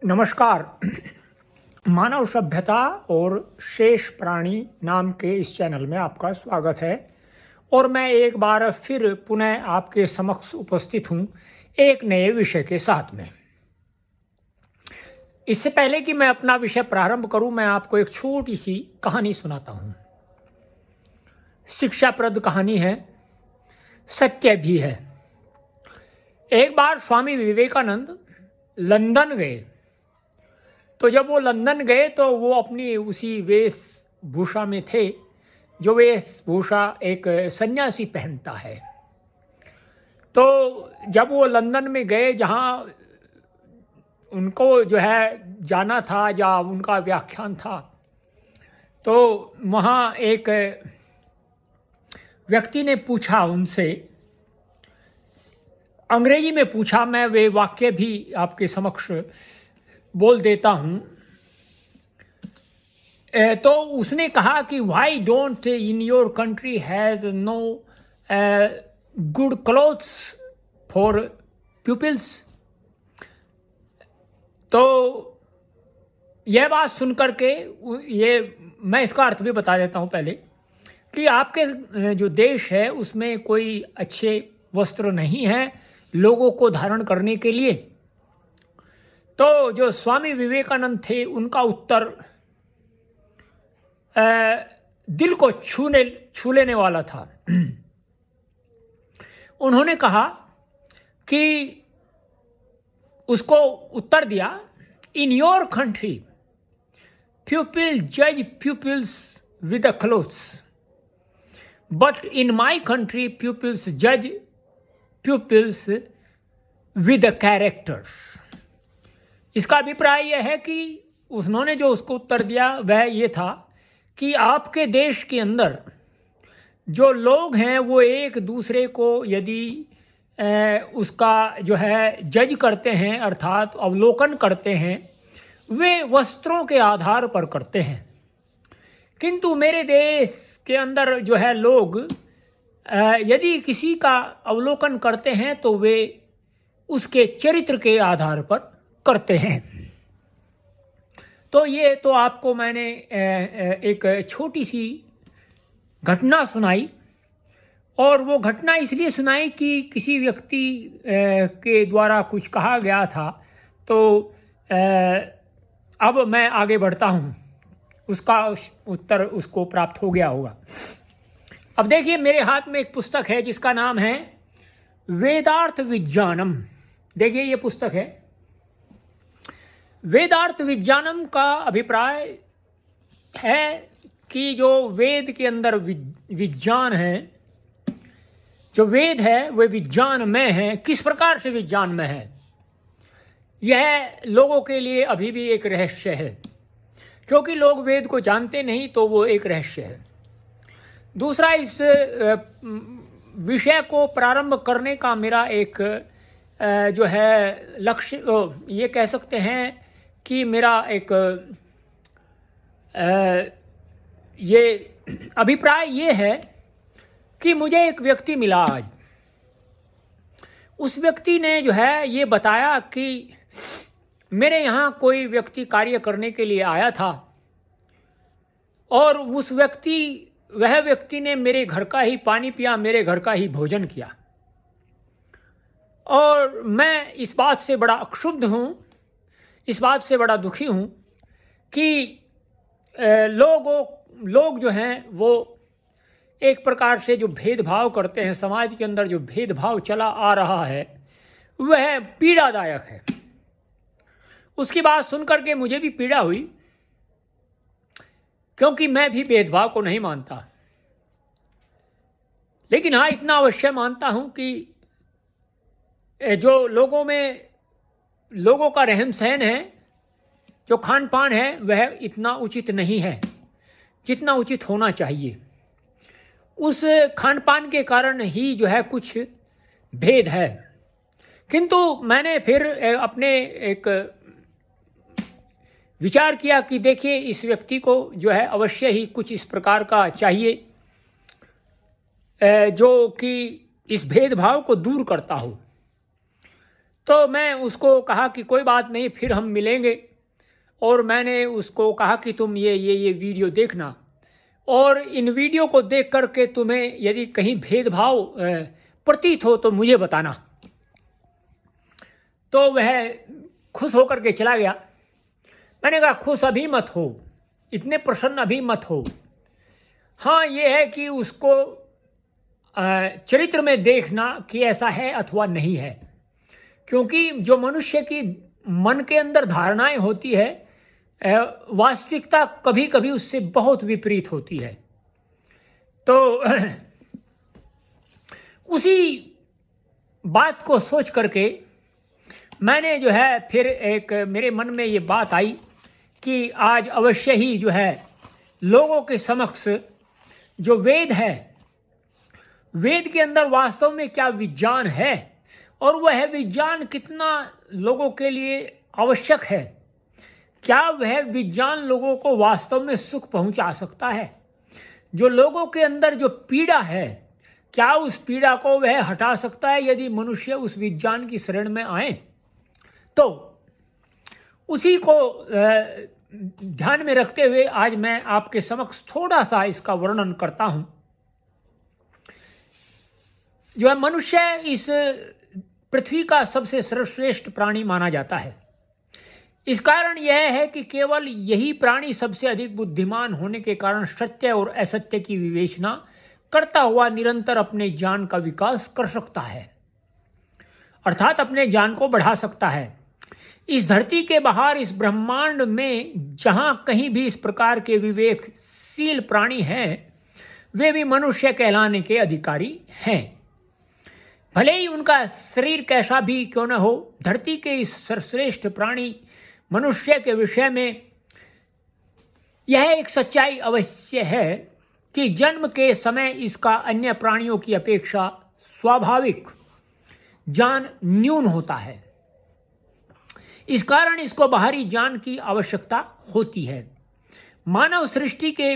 नमस्कार। मानव सभ्यता और शेष प्राणी नाम के इस चैनल में आपका स्वागत है और मैं एक बार फिर पुनः आपके समक्ष उपस्थित हूं एक नए विषय के साथ में। इससे पहले कि मैं अपना विषय प्रारंभ करूं, मैं आपको एक छोटी सी कहानी सुनाता हूं। शिक्षाप्रद कहानी है, सत्य भी है। एक बार स्वामी विवेकानंद लंदन गए। तो जब वो लंदन गए तो वो अपनी उसी वेशभूषा में थे जो वेशभूषा एक सन्यासी पहनता है। तो जब वो लंदन में गए जहाँ उनको जो है जाना था, जहाँ उनका व्याख्यान था, तो वहाँ एक व्यक्ति ने पूछा उनसे, अंग्रेजी में पूछा, मैं वे वाक्य भी आपके समक्ष बोल देता हूँ। तो उसने कहा कि why don't in your country has no good clothes for peoples. तो यह बात सुनकर के मैं इसका अर्थ भी बता देता हूँ पहले कि आपके जो देश है उसमें कोई अच्छे वस्त्र नहीं है लोगों को धारण करने के लिए। तो जो स्वामी विवेकानंद थे उनका उत्तर दिल को छू लेने वाला था। उन्होंने कहा कि उसको उत्तर दिया, इन योर कंट्री पीपल जज peoples with the clothes, but in my country peoples जज पीपल्स विद द कैरेक्टर्स। इसका अभिप्राय यह है कि उन्होंने जो उसको उत्तर दिया वह ये था कि आपके देश के अंदर जो लोग हैं वो एक दूसरे को यदि उसका जो है जज करते हैं, अर्थात अवलोकन करते हैं, वे वस्त्रों के आधार पर करते हैं। किंतु मेरे देश के अंदर जो है लोग यदि किसी का अवलोकन करते हैं तो वे उसके चरित्र के आधार पर करते हैं। तो ये तो आपको मैंने एक छोटी सी घटना सुनाई, और वो घटना इसलिए सुनाई कि किसी व्यक्ति के द्वारा कुछ कहा गया था। तो अब मैं आगे बढ़ता हूँ, उसका उत्तर उसको प्राप्त हो गया होगा। अब देखिए, मेरे हाथ में एक पुस्तक है जिसका नाम है वेदार्थ विज्ञानम। देखिए, ये पुस्तक है। वेदार्थ विज्ञानम का अभिप्राय है कि जो वेद के अंदर विज्ञान है, जो वेद है वह विज्ञान में है। किस प्रकार से विज्ञान में है, यह लोगों के लिए अभी भी एक रहस्य है, क्योंकि लोग वेद को जानते नहीं, तो वो एक रहस्य है। दूसरा, इस विषय को प्रारंभ करने का मेरा एक जो है लक्ष्य, ये कह सकते हैं कि मेरा एक ये अभिप्राय ये है कि मुझे एक व्यक्ति मिला आज। उस व्यक्ति ने जो है ये बताया कि मेरे यहाँ कोई व्यक्ति कार्य करने के लिए आया था, और वह व्यक्ति ने मेरे घर का ही पानी पिया, मेरे घर का ही भोजन किया। और मैं इस बात से बड़ा अक्षुब्ध हूँ, इस बात से बड़ा दुखी हूँ कि लोग जो हैं वो एक प्रकार से जो भेदभाव करते हैं, समाज के अंदर जो भेदभाव चला आ रहा है वह पीड़ादायक है। उसकी बात सुनकर के मुझे भी पीड़ा हुई, क्योंकि मैं भी भेदभाव को नहीं मानता। लेकिन हाँ, इतना अवश्य मानता हूँ कि जो लोगों का रहन सहन है, जो खान पान है, वह इतना उचित नहीं है जितना उचित होना चाहिए। उस खान पान के कारण ही जो है कुछ भेद है। किंतु मैंने फिर अपने एक विचार किया कि देखिए, इस व्यक्ति को जो है अवश्य ही कुछ इस प्रकार का चाहिए जो कि इस भेदभाव को दूर करता हो। तो मैं उसको कहा कि कोई बात नहीं, फिर हम मिलेंगे। और मैंने उसको कहा कि तुम ये वीडियो देखना, और इन वीडियो को देख करके तुम्हें यदि कहीं भेदभाव प्रतीत हो तो मुझे बताना। तो वह खुश होकर के चला गया। मैंने कहा खुश अभी मत हो, इतने प्रसन्न अभी मत हो। हाँ, ये है कि उसको चरित्र में देखना कि ऐसा है अथवा नहीं है, क्योंकि जो मनुष्य की मन के अंदर धारणाएं होती है, वास्तविकता कभी कभी उससे बहुत विपरीत होती है। तो उसी बात को सोच करके मैंने जो है फिर एक मेरे मन में ये बात आई कि आज अवश्य ही जो है लोगों के समक्ष जो वेद है, वेद के अंदर वास्तव में क्या विज्ञान है और वह विज्ञान कितना लोगों के लिए आवश्यक है, क्या वह विज्ञान लोगों को वास्तव में सुख पहुंचा सकता है, जो लोगों के अंदर जो पीड़ा है क्या उस पीड़ा को वह हटा सकता है यदि मनुष्य उस विज्ञान की शरण में आए। तो उसी को ध्यान में रखते हुए आज मैं आपके समक्ष थोड़ा सा इसका वर्णन करता हूं। जो है मनुष्य इस पृथ्वी का सबसे सर्वश्रेष्ठ प्राणी माना जाता है। इस कारण यह है कि केवल यही प्राणी सबसे अधिक बुद्धिमान होने के कारण सत्य और असत्य की विवेचना करता हुआ निरंतर अपने ज्ञान का विकास कर सकता है, अर्थात अपने ज्ञान को बढ़ा सकता है। इस धरती के बाहर इस ब्रह्मांड में जहां कहीं भी इस प्रकार के विवेकशील प्राणी हैं, वे भी मनुष्य कहलाने के अधिकारी हैं। भले ही उनका शरीर कैसा भी क्यों न हो, धरती के इस सर्वश्रेष्ठ प्राणी मनुष्य के विषय में यह एक सच्चाई अवश्य है कि जन्म के समय इसका अन्य प्राणियों की अपेक्षा स्वाभाविक ज्ञान न्यून होता है। इस कारण इसको बाहरी ज्ञान की आवश्यकता होती है। मानव सृष्टि के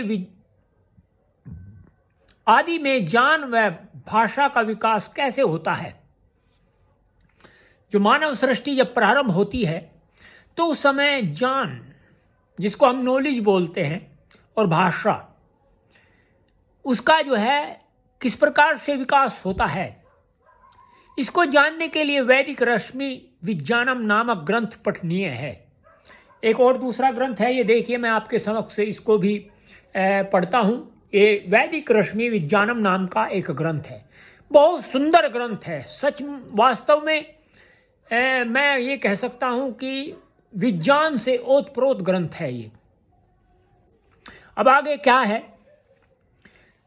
आदि में ज्ञान व भाषा का विकास कैसे होता है। जो मानव सृष्टि जब प्रारंभ होती है तो उस समय ज्ञान, जिसको हम नॉलेज बोलते हैं, और भाषा, उसका जो है किस प्रकार से विकास होता है, इसको जानने के लिए वैदिक रश्मि विज्ञानम नामक ग्रंथ पठनीय है। एक और दूसरा ग्रंथ है, ये देखिए मैं आपके समक्ष से इसको भी पढ़ता हूँ। ये वैदिक रश्मि विज्ञानम नाम का एक ग्रंथ है, बहुत सुंदर ग्रंथ है। सच वास्तव में मैं ये कह सकता हूँ कि विज्ञान से ओतप्रोत ग्रंथ है ये। अब आगे क्या है,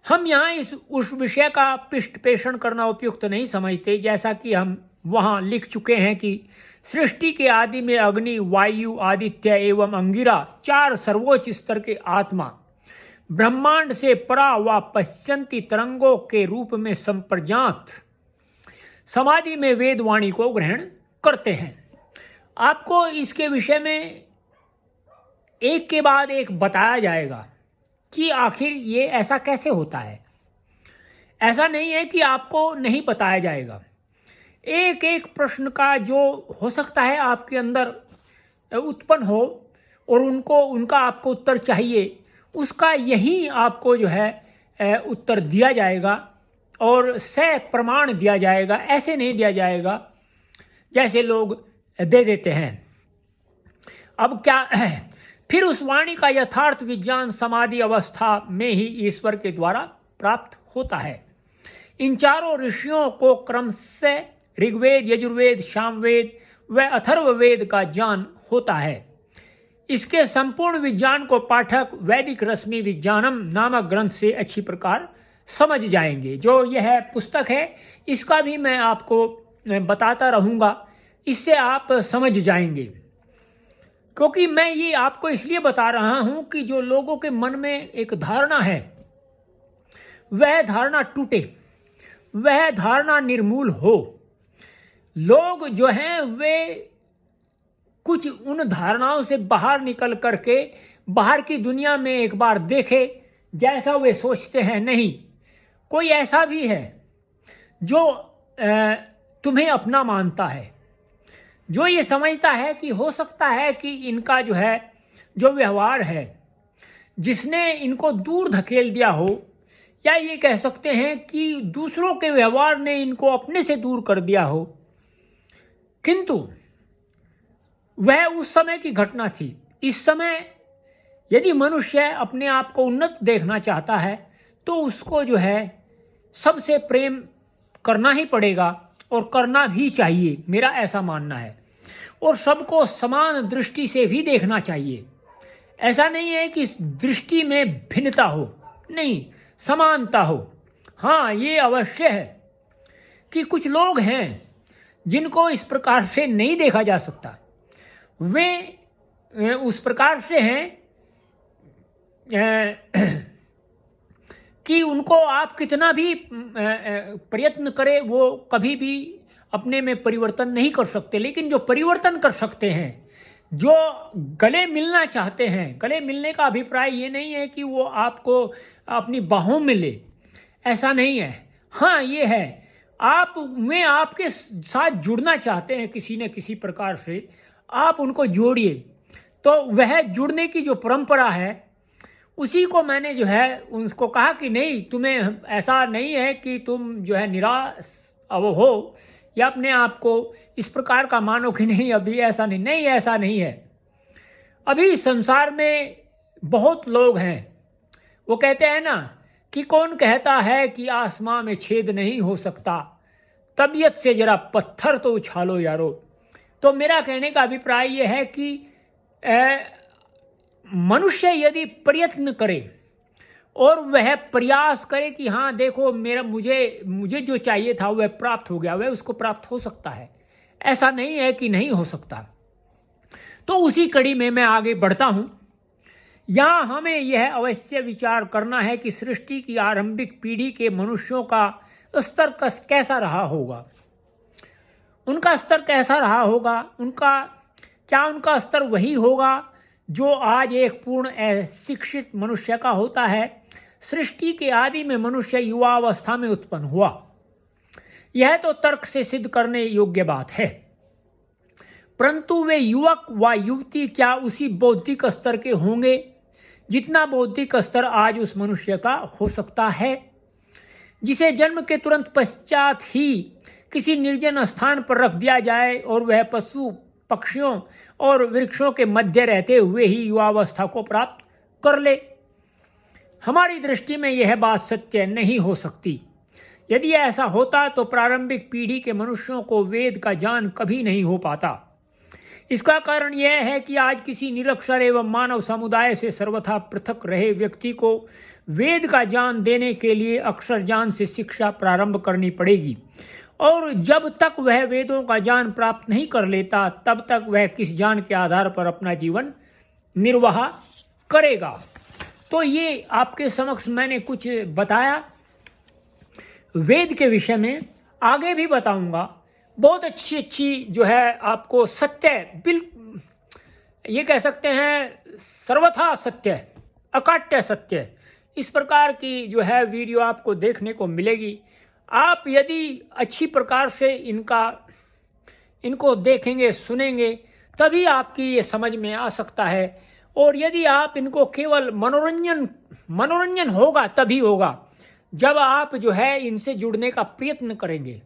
हम यहाँ उस विषय का पृष्ठ पेषण करना उपयुक्त नहीं समझते, जैसा कि हम वहाँ लिख चुके हैं कि सृष्टि के आदि में अग्नि, वायु, आदित्य एवं अंगिरा चार सर्वोच्च स्तर के आत्मा ब्रह्मांड से परा व पश्यंती तरंगों के रूप में संप्रजात समाधि में वेदवाणी को ग्रहण करते हैं। आपको इसके विषय में एक के बाद एक बताया जाएगा कि आखिर ये ऐसा कैसे होता है। ऐसा नहीं है कि आपको नहीं बताया जाएगा। एक एक प्रश्न का जो हो सकता है आपके अंदर उत्पन्न हो और उनका आपको उत्तर चाहिए, उसका यही आपको जो है उत्तर दिया जाएगा और सह प्रमाण दिया जाएगा। ऐसे नहीं दिया जाएगा जैसे लोग दे देते हैं। अब क्या फिर उस वाणी का यथार्थ विज्ञान समाधि अवस्था में ही ईश्वर के द्वारा प्राप्त होता है। इन चारों ऋषियों को क्रमशः ऋग्वेद, यजुर्वेद, सामवेद व अथर्ववेद का ज्ञान होता है। इसके संपूर्ण विज्ञान को पाठक वैदिक रश्मि विज्ञानम नामक ग्रंथ से अच्छी प्रकार समझ जाएंगे। जो यह पुस्तक है इसका भी मैं आपको बताता रहूँगा, इससे आप समझ जाएंगे। क्योंकि मैं ये आपको इसलिए बता रहा हूँ कि जो लोगों के मन में एक धारणा है वह धारणा टूटे, वह धारणा निर्मूल हो। लोग जो हैं वे कुछ उन धारणाओं से बाहर निकल करके बाहर की दुनिया में एक बार देखे जैसा वे सोचते हैं। नहीं, कोई ऐसा भी है जो तुम्हें अपना मानता है, जो ये समझता है कि हो सकता है कि इनका जो है जो व्यवहार है जिसने इनको दूर धकेल दिया हो, या ये कह सकते हैं कि दूसरों के व्यवहार ने इनको अपने से दूर कर दिया हो, किंतु वह उस समय की घटना थी। इस समय यदि मनुष्य अपने आप को उन्नत देखना चाहता है तो उसको जो है सबसे प्रेम करना ही पड़ेगा और करना भी चाहिए, मेरा ऐसा मानना है। और सबको समान दृष्टि से भी देखना चाहिए। ऐसा नहीं है कि इस दृष्टि में भिन्नता हो, नहीं, समानता हो। हाँ, ये अवश्य है कि कुछ लोग हैं जिनको इस प्रकार से नहीं देखा जा सकता। वे उस प्रकार से हैं कि उनको आप कितना भी प्रयत्न करें वो कभी भी अपने में परिवर्तन नहीं कर सकते। लेकिन जो परिवर्तन कर सकते हैं, जो गले मिलना चाहते हैं, गले मिलने का अभिप्राय ये नहीं है कि वो आपको अपनी बाहों में ले, ऐसा नहीं है। हाँ, ये है आप में आपके साथ जुड़ना चाहते हैं किसी न किसी प्रकार से, आप उनको जोड़िए। तो वह जुड़ने की जो परंपरा है उसी को मैंने जो है उनको कहा कि नहीं, तुम्हें ऐसा नहीं है कि तुम जो है निराश अब हो या अपने आप को इस प्रकार का मानो कि नहीं अभी ऐसा नहीं, नहीं ऐसा नहीं है। अभी संसार में बहुत लोग हैं, वो कहते हैं ना कि कौन कहता है कि आसमां में छेद नहीं हो सकता, तबीयत से जरा पत्थर तो उछालो यारो। तो मेरा कहने का अभिप्राय ये है कि मनुष्य यदि प्रयत्न करे और वह प्रयास करे कि हाँ देखो मेरा मुझे जो चाहिए था वह प्राप्त हो गया, वह उसको प्राप्त हो सकता है, ऐसा नहीं है कि नहीं हो सकता। तो उसी कड़ी में मैं आगे बढ़ता हूँ। यहाँ हमें यह अवश्य विचार करना है कि सृष्टि की आरंभिक पीढ़ी के मनुष्यों का स्तर कैसा रहा होगा, उनका स्तर कैसा रहा होगा, क्या उनका स्तर वही होगा जो आज एक पूर्ण शिक्षित मनुष्य का होता है। सृष्टि के आदि में मनुष्य युवावस्था में उत्पन्न हुआ, यह तो तर्क से सिद्ध करने योग्य बात है। परंतु वे युवक व युवती क्या उसी बौद्धिक स्तर के होंगे जितना बौद्धिक स्तर आज उस मनुष्य का हो सकता है, जिसे जन्म के तुरंत पश्चात ही किसी निर्जन स्थान पर रख दिया जाए और वह पशु पक्षियों और वृक्षों के मध्य रहते हुए ही युवावस्था को प्राप्त कर ले? हमारी दृष्टि में यह बात सत्य नहीं हो सकती। यदि ऐसा होता तो प्रारंभिक पीढ़ी के मनुष्यों को वेद का ज्ञान कभी नहीं हो पाता। इसका कारण यह है कि आज किसी निरक्षर एवं मानव समुदाय से सर्वथा पृथक रहे व्यक्ति को वेद का ज्ञान देने के लिए अक्षर ज्ञान से शिक्षा प्रारंभ करनी पड़ेगी, और जब तक वह वेदों का ज्ञान प्राप्त नहीं कर लेता तब तक वह किस ज्ञान के आधार पर अपना जीवन निर्वाह करेगा। तो ये आपके समक्ष मैंने कुछ बताया वेद के विषय में, आगे भी बताऊंगा। बहुत अच्छी जो है आपको सत्य, ये कह सकते हैं सर्वथा सत्य, अकाट्य सत्य, इस प्रकार की जो है वीडियो आपको देखने को मिलेगी। आप यदि अच्छी प्रकार से इनको देखेंगे सुनेंगे तभी आपकी ये समझ में आ सकता है। और यदि आप इनको केवल मनोरंजन होगा तभी होगा जब आप जो है इनसे जुड़ने का प्रयत्न करेंगे,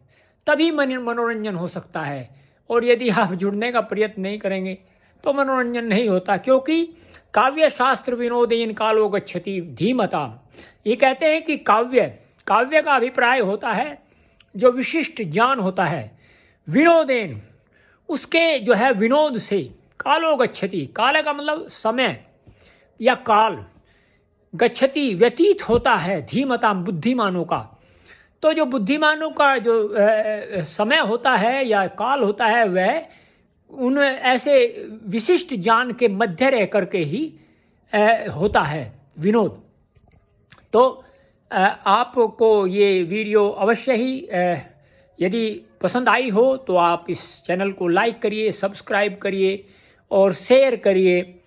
तभी मनोरंजन हो सकता है। और यदि आप जुड़ने का प्रयत्न नहीं करेंगे तो मनोरंजन नहीं होता, क्योंकि काव्य शास्त्र विनोदेन कालो गच्छति धीमताम। ये कहते हैं कि काव्य का अभिप्राय होता है जो विशिष्ट ज्ञान होता है, विनोदेन उसके जो है विनोद से, कालो गच्छति, काल का मतलब समय या काल, गच्छति व्यतीत होता है, धीमताम बुद्धिमानों का। तो जो बुद्धिमानों का जो समय होता है या काल होता है वह उन ऐसे विशिष्ट ज्ञान के मध्य रह करके ही होता है विनोद। तो आपको ये वीडियो अवश्य ही यदि पसंद आई हो तो आप इस चैनल को लाइक करिए, सब्सक्राइब करिए और शेयर करिए,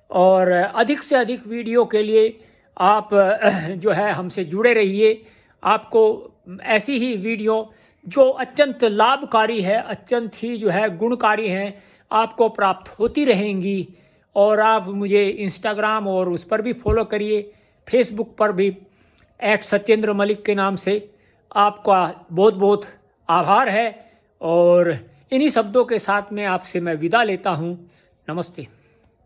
और अधिक से अधिक वीडियो के लिए आप जो है हमसे जुड़े रहिए। आपको ऐसी ही वीडियो जो अत्यंत लाभकारी है, अत्यंत ही जो है गुणकारी हैं, आपको प्राप्त होती रहेंगी। और आप मुझे इंस्टाग्राम और उस पर भी फॉलो करिए, फेसबुक पर भी @सत्येंद्र मलिक के नाम से। आपका बहुत बहुत आभार है। और इन्हीं शब्दों के साथ में आपसे मैं विदा लेता हूँ। नमस्ते।